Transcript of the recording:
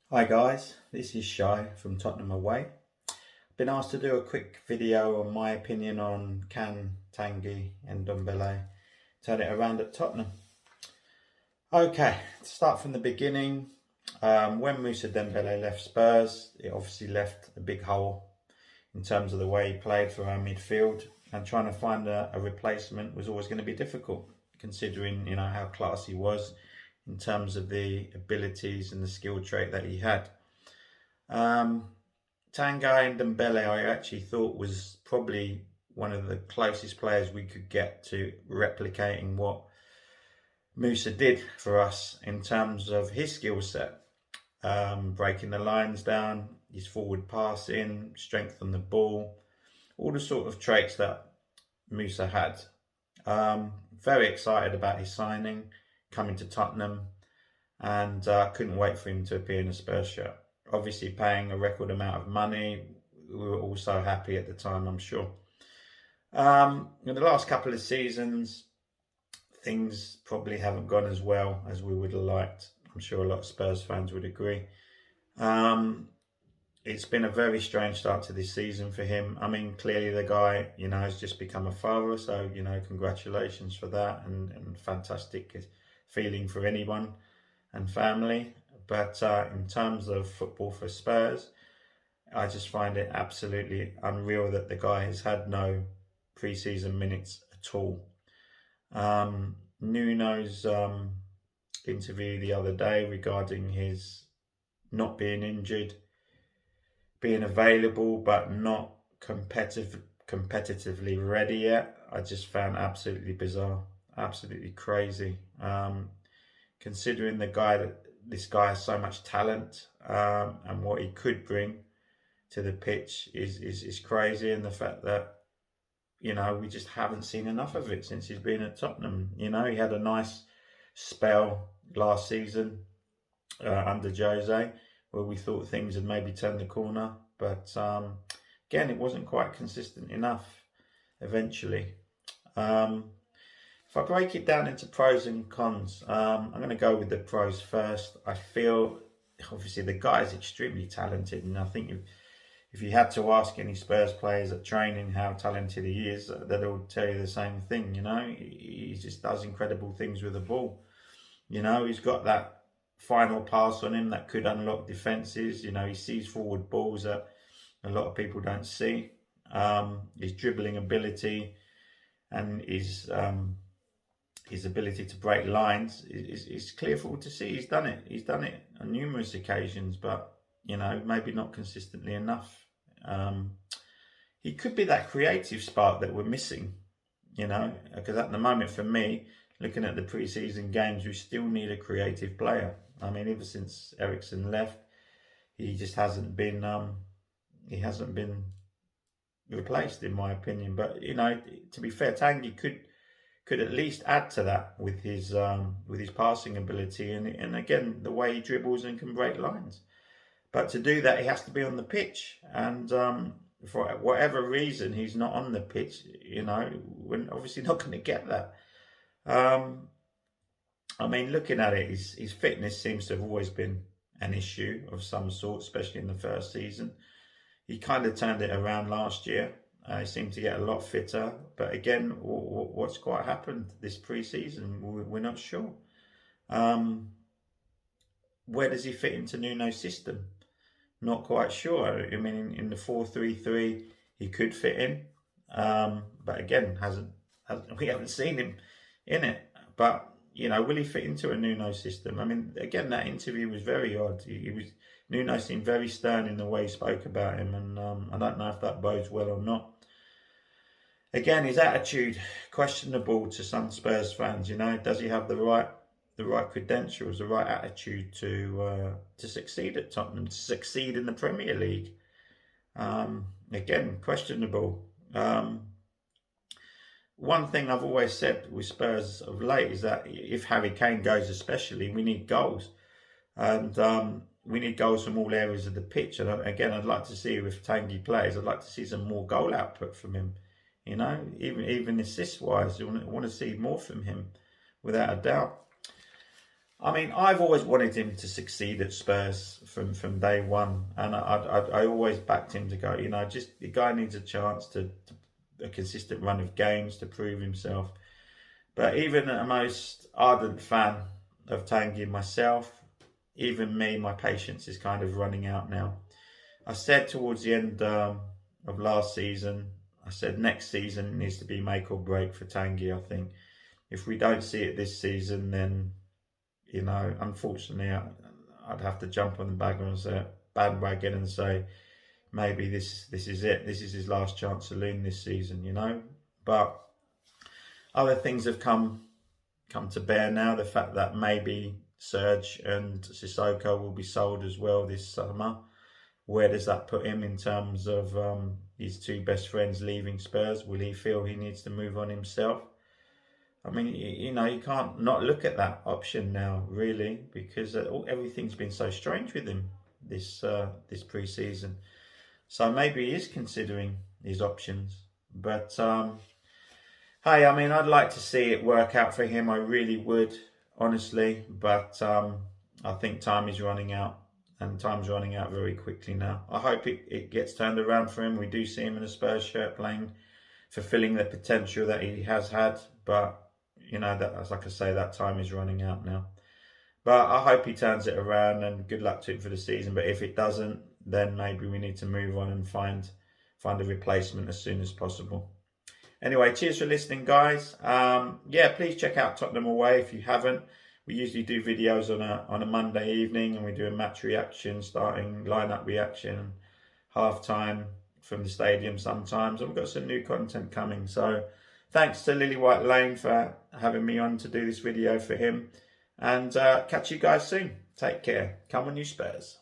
Hi guys, this is Shy from Tottenham Away. Been asked to do a quick video on my opinion on can Tanguy and Ndombele turn it around at Tottenham. Okay, to start from the beginning, when Moussa Dembele left Spurs, it obviously left a big hole in terms of the way he played for our midfield, and trying to find a replacement was always going to be difficult, considering how class he was in terms of the abilities and the skill trait that he had. Tanguy and Ndombele, I actually thought was probably one of the closest players we could get to replicating what Moussa did for us in terms of his skill set, breaking the lines down, his forward passing, strength on the ball, all the sort of traits that Moussa had. Very excited about his signing, coming to Tottenham, and couldn't wait for him to appear in a Spurs shirt. Obviously paying a record amount of money. We were also happy at the time, I'm sure. In the last couple of seasons, things probably haven't gone as well as we would have liked. I'm sure a lot of Spurs fans would agree. It's been a very strange start to this season for him. I mean, clearly the guy, has just become a father. So, congratulations for that, and fantastic feeling for anyone and family. But in terms of football for Spurs, I just find it absolutely unreal that the guy has had no pre-season minutes at all. Nuno's interview the other day regarding his not being injured, being available but not competitively ready yet, I just found absolutely bizarre, absolutely crazy. Considering this guy has so much talent, and what he could bring to the pitch is crazy, and the fact that we just haven't seen enough of it since he's been at Tottenham. He had a nice spell last season under Jose, where we thought things had maybe turned the corner, but again, it wasn't quite consistent enough eventually. If I break it down into pros and cons, I'm going to go with the pros first. I feel, obviously, the guy is extremely talented, and I think if you had to ask any Spurs players at training how talented he is, they'd all tell you the same thing. He just does incredible things with the ball. He's got that final pass on him that could unlock defences. He sees forward balls that a lot of people don't see. His dribbling ability and his ability to break lines is clear for all to see. He's done it on numerous occasions, but maybe not consistently enough. He could be that creative spark that we're missing, because at the moment, for me, looking at the pre-season games, we still need a creative player. I mean, ever since Eriksen left, he just hasn't been replaced, in my opinion. But to be fair, Tanguy could at least add to that with his passing ability and again the way he dribbles and can break lines. But to do that, he has to be on the pitch, and for whatever reason he's not on the pitch. We're obviously not going to get that. I mean, looking at it, his fitness seems to have always been an issue of some sort, especially in the first season. He kind of turned it around last year. He seemed to get a lot fitter, but again, what's quite happened this pre-season, we're not sure. Where does he fit into Nuno's system? Not quite sure. I mean, in the 4-3-3, he could fit in, but again, we haven't seen him in it. But will he fit into a Nuno system? I mean, again, that interview was very odd. Nuno seemed very stern in the way he spoke about him, and I don't know if that bodes well or not. Again, his attitude questionable to some Spurs fans. Does he have the right credentials, the right attitude to succeed at Tottenham, to succeed in the Premier League? Again, questionable. One thing I've always said with Spurs of late is that if Harry Kane goes, especially, we need goals, and we need goals from all areas of the pitch. And again, I'd like to see, if Tanguy plays, I'd like to see some more goal output from him. Even assist wise, I want to see more from him, without a doubt. I mean, I've always wanted him to succeed at Spurs from day one, and I always backed him to go. You know, just the guy needs a chance to a consistent run of games to prove himself. But even a most ardent fan of Tanguy myself, even me, my patience is kind of running out now. I said towards the end of last season, I said next season needs to be make or break for Tanguy. I think if we don't see it this season, then you know, unfortunately, I'd have to jump on the bandwagon and say maybe this is it. This is his last chance saloon this season, you know. But other things have come to bear now. The fact that maybe Serge and Sissoko will be sold as well this summer. Where does that put him in terms of his two best friends leaving Spurs? Will he feel he needs to move on himself? I mean, you know, you can't not look at that option now, really, because everything's been so strange with him this pre-season. So maybe he is considering his options. But hey, I mean, I'd like to see it work out for him. I really would, honestly. But I think time is running out, and time's running out very quickly now. I hope it gets turned around for him. We do see him in a Spurs shirt playing, fulfilling the potential that he has had, but you know, that, like I say, that time is running out now. But I hope he turns it around, and good luck to him for the season. But if it doesn't, then maybe we need to move on and find a replacement as soon as possible. Anyway, cheers for listening, guys. Yeah, please check out Tottenham away if you haven't. We usually do videos on a Monday evening, and we do a match reaction, starting lineup reaction, half time from the stadium sometimes. And we've got some new content coming, so thanks to Lily White Lane for having me on to do this video for him. And catch you guys soon. Take care. Come on, you Spurs.